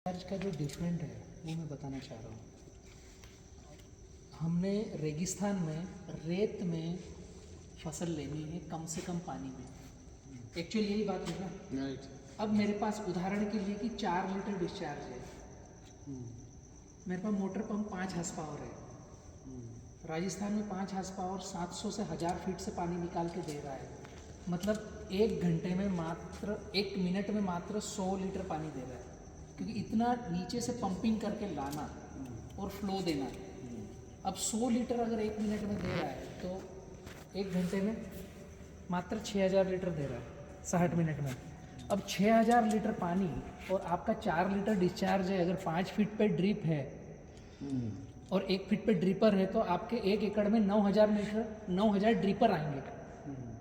Charge का जो different है वो मैं बताना चाह रहा हूँ। हमने रेगिस्तान में रेत में फसल लेनी है कम से कम पानी में। एक्चुअली यही बात है ना। राइट। अब मेरे पास उदाहरण के लिए कि 4 लीटर डिस्चार्ज है, मेरे पास मोटर पंप 5 हॉर्स पावर है। राजस्थान में 5 हॉर्स पावर 700 से 1000 फीट से पानी निकाल के दे रहा है। मतलब 1 घंटे में मात्र 1 मिनट में मात्र 100 लीटर पानी दे रहा है, क्योंकि इतना नीचे से पंपिंग करके लाना और फ्लो देना। अब 100 लीटर अगर 1 मिनट में दे रहा है तो 1 घंटे में मात्र 6000 लीटर दे रहा है 60 मिनट में। अब 6000 लीटर पानी और आपका 4 लीटर डिस्चार्ज है, अगर 5 फीट पे ड्रिप है और 1 फीट पे ड्रिपर है तो आपके 1 एकड़ में 9000 लीटर 9000 ड्रिपर आएंगे।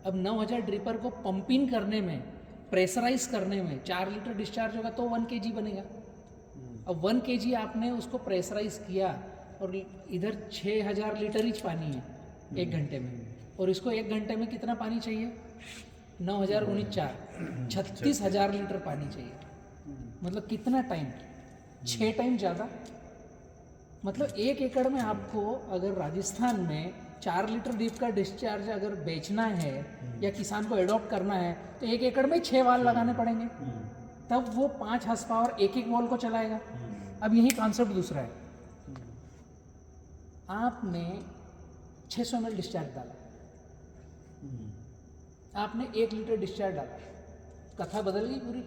अब 9000 ड्रिपर को पंपिंग करने में, प्रेशराइज करने में 4 लीटर डिस्चार्ज होगा तो 1 kg बनेगा। अब 1 kg आपने उसको प्रेशराइज किया और इधर 6000 लीटर ही पानी है 1 घंटे में, और इसको 1 घंटे में कितना पानी चाहिए? 9000 गुणित 4 36000 लीटर पानी चाहिए। मतलब कितना टाइम? 6 टाइम ज़्यादा। मतलब 1 एकड़ में आपको अगर राजस्थान में 4 लीटर ड्रिप का डिस्चार्ज अगर बेचना है या किसान को एडॉप्ट करना है तो 1 एकड़ में 6 वाल लगाने पड़ेंगे, तब वो 5 हॉर्स पावर एक वाल को चलाएगा। अब यही कॉन्सेप्ट दूसरा है। आपने 600 ml डिस्चार्ज डाला, आपने 1 लीटर डिस्चार्ज डाला, कथा बदल गई पूरी।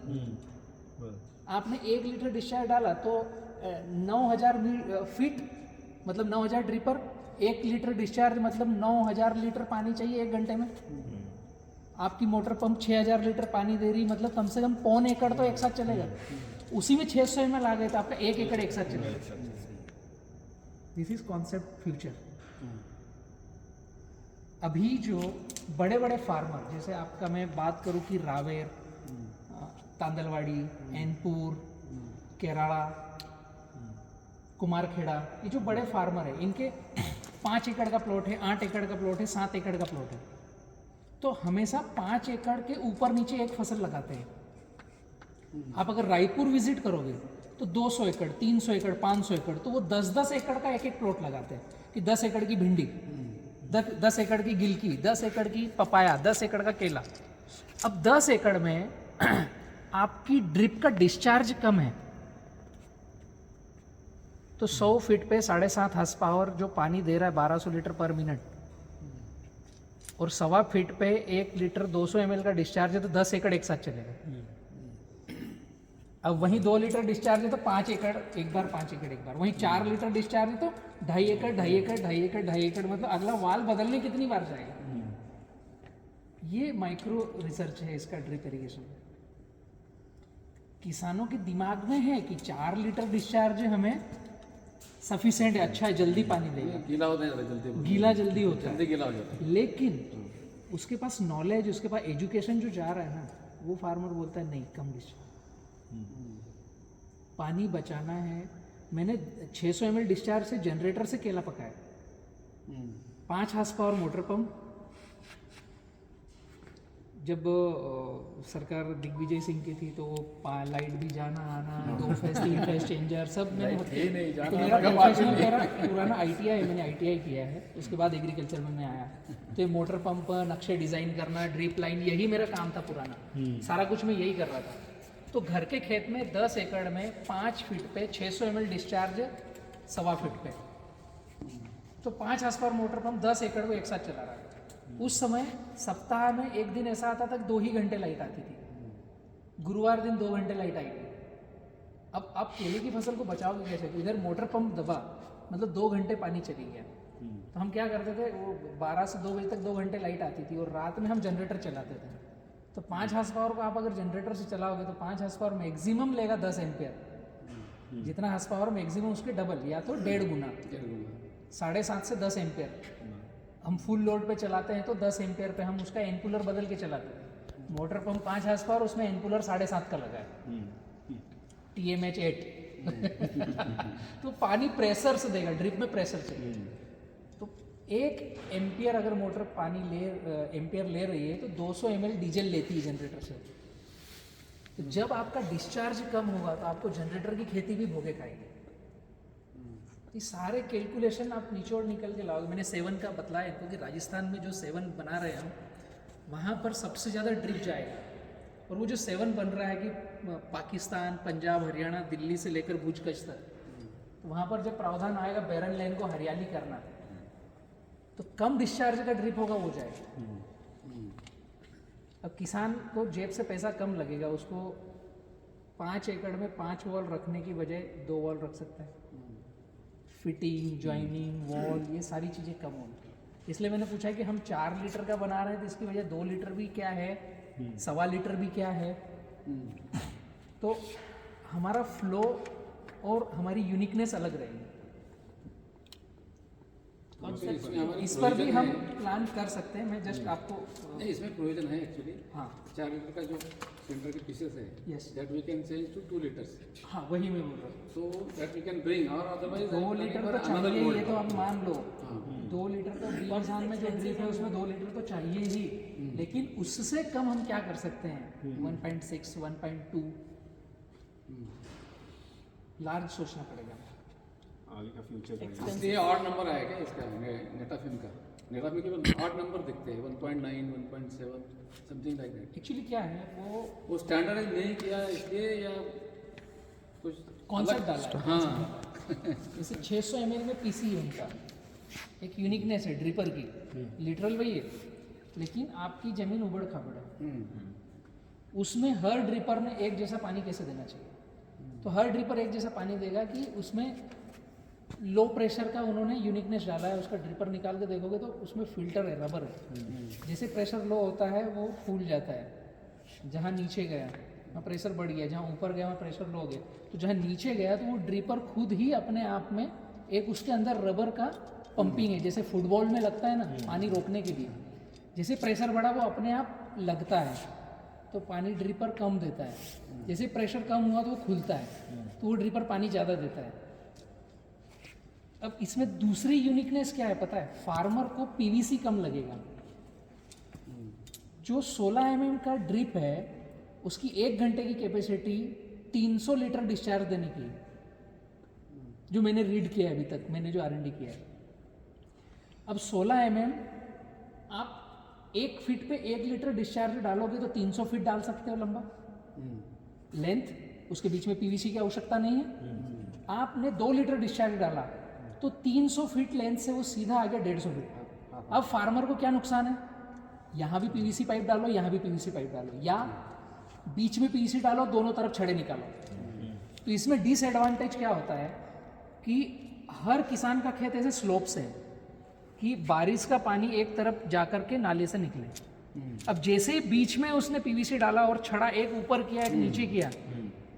आपने 1 लीटर डिस्चार्ज डाला तो 9000 फीट मतलब 9000 ड्रिपर, 1 लीटर डिस्चार्ज मतलब 9000 लीटर पानी चाहिए 1 घंटे में। आपकी मोटर पंप 6000 लीटर पानी दे रही, मतलब कम से कम 1.25 एकड़ तो एक साथ चलेगा। उसी में 600 ml आ गए तो आपका 1 एकड़ एक साथ चलेगा। This is concept future. अभी जो बड़े बड़े फार्मर, जैसे आपका मैं बात करूं कि रावेर, तांदलवाड़ी, एनपुर, केराला, कुमारखेड़ा, ये जो बड़े फार्मर है इनके 5 एकड़ का प्लॉट है, 8 एकड़ का प्लॉट है, 7 एकड़ का प्लॉट है, तो हमेशा 5 एकड़ के ऊपर नीचे एक फसल लगाते हैं। आप अगर रायपुर विजिट करोगे तो 200 एकड़, 300 एकड़, 500 एकड़, तो वो 10-10 एकड़ का एक प्लॉट लगाते हैं कि 10 एकड़ की भिंडी, 10 एकड़ की गिलकी, 10 एकड़ की पपाया, 10 एकड़ का केला। अब 10 एकड़ में आपकी ड्रिप का डिस्चार्ज कम है तो 100 फीट पे 7.5 हॉर्स पावर जो पानी दे रहा है 1200 लीटर पर मिनट, और 1.25 फीट पे 1 लीटर 200 ml का डिस्चार्ज है तो 10 एकड़ एक साथ चलेगा। अब वहीं 2 लीटर डिस्चार्ज है तो 5 एकड़ एक बार, 5 एकड़ एक बार। वहीं 4 लीटर डिस्चार्ज है तो 2.5 एकड़, 2.5 एकड़, 2.5 एकड़, 2.5 एकड़, मतलब अगला वाल बदलने कितनी बार जाएगा। ये माइक्रो रिसर्च है इसका ड्रिप इरिगेशन। किसानों के दिमाग में है कि 4 लीटर डिस्चार्ज हमें सफिशिएंट है, अच्छा है, जल्दी पानी देगा, गीला होता है जल्दी, गीला जल्दी होता है, जल्दी गीला हो जाता है। लेकिन उसके पास नॉलेज, उसके पास एजुकेशन जो जा रहा है ना, वो फार्मर बोलता है नहीं, कम डिस्चार्ज, पानी बचाना है। मैंने 600 ml डिस्चार्ज से जनरेटर से केला पकाया, 5 हॉर्स पावर मोटर पंप। जब सरकार दिग्विजय सिंह की थी तो लाइट भी जाना आना, 2 फेस 3 फेस चेंजर सब मैंने तो मेरा प्रोफेशनल मेरा पुराना ITI है, मैंने ITI किया है, उसके बाद एग्रीकल्चर में मैं आया। तो ये मोटर पंप, नक्शे डिज़ाइन करना, ड्रिप लाइन, यही मेरा काम था पुराना, सारा कुछ मैं यही कर रहा था। तो घर के खेत में 10 एकड़ में 5 फीट पे 600 ml डिस्चार्ज, 1.25 फीट पे, तो 5 हॉर्स पावर मोटर पंप 10 एकड़ को एक साथ चला रहा है। उस समय सप्ताह में एक दिन ऐसा आता था कि 2 ही घंटे लाइट आती थी, गुरुवार दिन 2 घंटे लाइट आई थी। अब आप केले की फसल को बचाओगे कैसे? इधर मोटर पंप दबा, मतलब 2 घंटे पानी चली गया। तो हम क्या करते थे, वो 12 से 2 बजे तक 2 घंटे लाइट आती थी और रात में हम जनरेटर चलाते थे। तो 5 हॉर्स पावर को आप अगर जनरेटर से चलाओगे तो 5 हॉर्स पावर मैक्सिमम लेगा 10 एम्पियर, जितना हॉर्स पावर मैक्सिमम उसके डबल या तो 1.5 गुना, 7.5 से 10 एम्पियर। हम फुल लोड पे चलाते हैं तो 10 एम्पियर पे हम उसका एनकूलर बदल के चलाते हैं। मोटर पंप 5 हॉर्स पावर, उसमें एनकूलर 7.5 का लगा है, TMH 8 तो पानी प्रेशर से देगा, ड्रिप में प्रेशर से। तो 1 एम्पियर अगर मोटर पानी एम्पियर ले रही है तो 200 ml डीजल लेती है जनरेटर से। तो जब आपका डिस्चार्ज कम होगा तो आपको जनरेटर की खेती भी भोगे खाएगी। ये सारे कैलकुलेशन आप निचोड़ निकल के लाओगे। मैंने 7 का बतलाया क्योंकि राजस्थान में जो 7 बना रहे हैं हम, वहाँ पर सबसे ज़्यादा ड्रिप जाएगा। और वो जो 7 बन रहा है कि पाकिस्तान, पंजाब, हरियाणा, दिल्ली से लेकर भुज कच्छ तक, तो वहाँ पर जब प्रावधान आएगा बैरन लाइन को हरियाली करना, तो कम डिस्चार्ज का ड्रिप होगा वो जाएगा। अब किसान को जेब से पैसा कम लगेगा, उसको 5 एकड़ में 5 वॉल रखने की बजाय 2 वॉल रख सकता है। फिटिंग, जॉइनिंग, वॉल, ये सारी चीज़ें कम होंगी। इसलिए मैंने पूछा कि हम 4 लीटर का बना रहे हैं तो इसकी वजह 2 लीटर भी क्या है, 1.25 लीटर भी क्या है। तो हमारा फ्लो और हमारी यूनिकनेस अलग रहेगी। इस पर भी हम प्लान कर सकते हैं। मैं जस्ट आपको नहीं, इसमें प्रोविजन है एक्चुअली। हाँ, 4 लीटर का जो सेंटर के पीसेस है, Yes. That we can change to 2 litres, हाँ वही मैं बोल रहा हूँ। So that we can bring, और अदरवाइज 2 लीटर तो चाहिए, ये तो आप मान लो। 2 लीटर तो बीजान में जो ड्रिप है उसमें 2 लीटर तो चाहिए ही, लेकिन उससे कम हम क्या कर सकते हैं? 1.6, 1.2 लार्ज सोचना पड़ेगा। आगे का फ्यूचर इसलिए ऑड नंबर आएगा इसका नेटाफिम का। नेटाफिम केवल ऑड नंबर दिखते हैं, 1.9, 1.7 समथिंग लाइक दैट। एक्चुअली क्या है, वो स्टैंडर्डाइज नहीं किया इसलिए, या कुछ कॉन्सेप्ट डाला है। हाँ जैसे 600 ml में पीसी है उनका, एक यूनिकनेस है ड्रिपर की, लिटरल वही है, लेकिन आपकी ज़मीन उबड़ खाबड़ है, उसमें हर ड्रिपर ने एक जैसा पानी कैसे देना चाहिए? तो हर ड्रिपर एक जैसा पानी देगा कि उसमें लो प्रेशर का उन्होंने यूनिकनेस डाला है। उसका ड्रिपर निकाल के देखोगे तो उसमें फिल्टर है, रबर है। जैसे प्रेशर लो होता है वो फूल जाता है, जहाँ नीचे गया वहाँ प्रेशर बढ़ गया, जहाँ ऊपर गया वहाँ प्रेशर लो हो गया। तो जहाँ नीचे गया तो वो ड्रिपर खुद ही अपने आप में एक उसके अंदर रबर का पंपिंग है, जैसे फुटबॉल में लगता है ना पानी रोकने के लिए। जैसे प्रेशर बढ़ा वो अपने आप लगता है, तो पानी ड्रिपर कम देता है। जैसे प्रेशर कम हुआ तो वो खुलता है, तो वो ड्रिपर पानी ज़्यादा देता है। अब इसमें दूसरी यूनिकनेस क्या है पता है? फार्मर को पीवीसी कम लगेगा। जो 16 mm का ड्रिप है उसकी 1 घंटे की कैपेसिटी 300 लीटर डिस्चार्ज देने की, जो मैंने रीड किया है अभी तक, मैंने जो R&D किया है। अब 16 mm आप 1 फीट पे 1 लीटर डिस्चार्ज डालोगे तो 300 फीट डाल सकते हो लंबा लेंथ, उसके बीच में पीवीसी की आवश्यकता नहीं है। आपने 2 लीटर डिस्चार्ज डाला तो 300 फीट लेंथ से वो सीधा आ गया 150 फीट। अब फार्मर को क्या नुकसान है? यहाँ भी पीवीसी पाइप डालो, यहाँ भी पीवीसी पाइप डालो, या बीच में पीवीसी डालो, दोनों तरफ छड़े निकालो। तो इसमें डिसएडवांटेज क्या होता है कि हर किसान का खेत ऐसे स्लोप से है कि बारिश का पानी एक तरफ जाकर के नाले से निकले। अब जैसे ही बीच में उसने पीवीसी डाला और छड़ा एक ऊपर किया एक नीचे किया,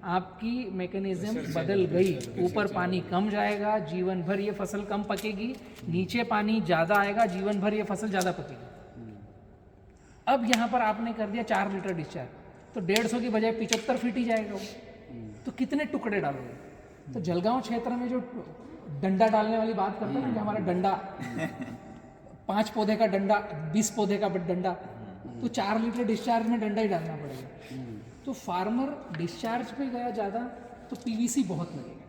आपकी मैकेनिज्म बदल गई। ऊपर पानी कम जाएगा, जीवन भर ये फसल कम पकेगी, नीचे पानी ज़्यादा आएगा, जीवन भर ये फसल ज़्यादा पकेगी। अब यहाँ पर आपने कर दिया 4 लीटर डिस्चार्ज, तो 150 की बजाय 75 फीट ही जाएगा वो। तो कितने टुकड़े डालोगे? तो जलगांव क्षेत्र में जो डंडा डालने वाली बात करते हैं ना कि हमारा डंडा 5 पौधे का डंडा, 20 पौधे का डंडा, तो 4 लीटर डिस्चार्ज में डंडा ही डालना पड़ेगा। तो फार्मर डिस्चार्ज पे गया ज़्यादा तो पीवीसी बहुत लगेगा।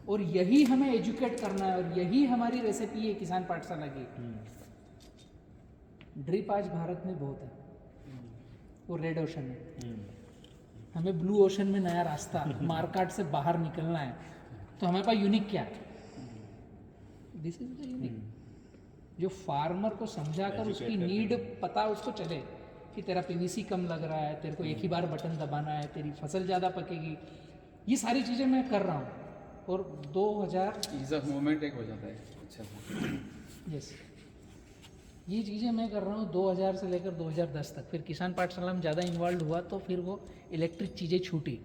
और यही हमें एजुकेट करना है, और यही हमारी रेसिपी है किसान पाठशाला की। ड्रिप आज भारत में बहुत है, वो रेड ओशन में। हमें ब्लू ओशन में नया रास्ता मार्केट से बाहर निकलना है, तो हमारे पास यूनिक क्या है? दिस इज द यूनिक, जो फार्मर को समझाकर उसकी नीड पता उसको चले कि तेरा पीवीसी कम लग रहा है, तेरे को एक ही बार बटन दबाना है, तेरी फसल ज़्यादा पकेगी। ये सारी चीज़ें मैं कर रहा हूँ। और 2000 ईज ऑफ मूवमेंट एक हो जाता है। अच्छा यस, ये चीज़ें मैं कर रहा हूँ 2000 से लेकर 2010 तक। फिर किसान पाठशाला में ज़्यादा इन्वॉल्व हुआ तो फिर वो इलेक्ट्रिक चीज़ें छूटी।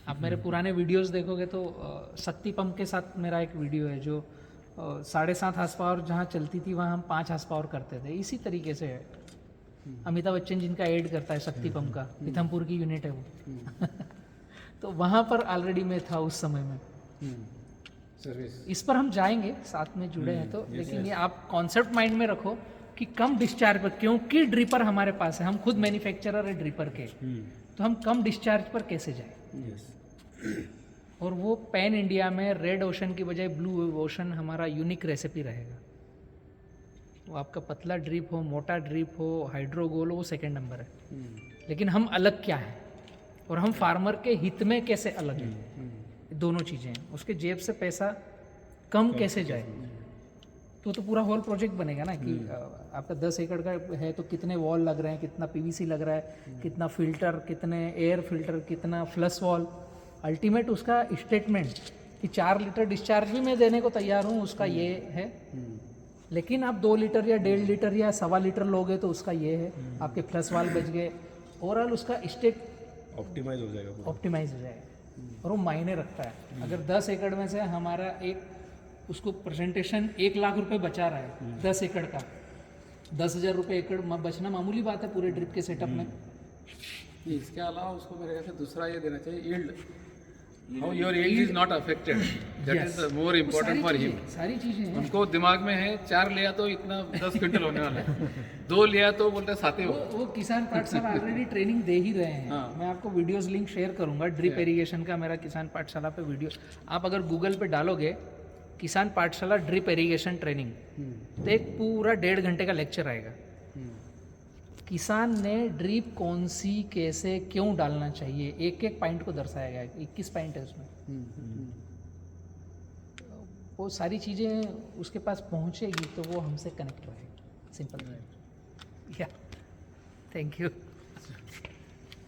आप मेरे पुराने वीडियोस देखोगे तो शक्ति पंप के साथ मेरा एक वीडियो है जो 7.5 हार्स पावर जहाँ चलती थी वहाँ हम 5 हार्स पावर करते थे। इसी तरीके से है। अमिताभ बच्चन जिनका एड करता है शक्ति पंप का, पीथमपुर की यूनिट है वो। तो वहाँ पर ऑलरेडी मैं था उस समय में। सर्विस इस पर हम जाएंगे, साथ में जुड़े हैं तो। लेकिन ये आप कॉन्सेप्ट माइंड में रखो कि कम डिस्चार्ज पर, क्योंकि ड्रिपर हमारे पास है, हम खुद मैन्युफैक्चरर है ड्रिपर के, तो हम कम डिस्चार्ज पर कैसे जाएं? Yes. और वो पैन इंडिया में रेड ओशन की बजाय ब्लू ओशन हमारा यूनिक रेसिपी रहेगा। वो आपका पतला ड्रिप हो, मोटा ड्रिप हो, हाइड्रोगोल हो, वो सेकेंड नंबर है। लेकिन हम अलग क्या हैं और हम फार्मर के हित में कैसे अलग हैं, दोनों चीज़ें हैं। उसके जेब से पैसा कम कैसे जाए, तो पूरा होल प्रोजेक्ट बनेगा ना कि आपका 10 एकड़ का है तो कितने वॉल लग रहे हैं, कितना पीवीसी लग रहा है, कितना फिल्टर, कितने एयर फिल्टर, कितना फ्लश वॉल। अल्टीमेट उसका स्टेटमेंट कि 4 लीटर डिस्चार्ज भी मैं देने को तैयार हूँ, उसका ये है। लेकिन आप 2 लीटर या 1.5 लीटर या 1.25 लीटर लोगे तो उसका ये है। आपके फ्लश वाल बच गए, ओवरऑल उसका स्टेट ऑप्टिमाइज हो जाएगा पूरा। ऑप्टिमाइज हो जाएगा और वो मायने रखता है। अगर 10 एकड़ में से हमारा एक उसको प्रेजेंटेशन 1 लाख रुपए बचा रहा है 10 एकड़ का, 10,000 रुपये एकड़ बचना मामूली बात है पूरे ड्रिप के सेटअप में। इसके अलावा उसको मेरे ख्याल से दूसरा ये देना चाहिए, yield, how your yield is not affected, that is the more important for him. सारी चीज़ें हैं। उनको दिमाग में है 4 लिया तो इतना 10 क्विंटल होने वाला है, 2 लिया तो बोलते हैं 7 हो। वो किसान पाठशाला ऑलरेडी ट्रेनिंग दे ही रहे हैं। हाँ। मैं आपको वीडियोस लिंक शेयर करूंगा, ड्रिप इरिगेशन का मेरा किसान पाठशाला पे वीडियो आप अगर गूगल पे डालोगे किसान पाठशाला ड्रिप इरिगेशन ट्रेनिंग, तो एक पूरा 1.5 घंटे का लेक्चर आएगा। किसान ने ड्रिप कौन सी, कैसे, क्यों डालना चाहिए, एक एक पॉइंट को दर्शाया गया है। 21 पॉइंट है उसमें। वो सारी चीज़ें उसके पास पहुंचेगी तो वो हमसे कनेक्ट रहेगा। सिंपल। या थैंक यू।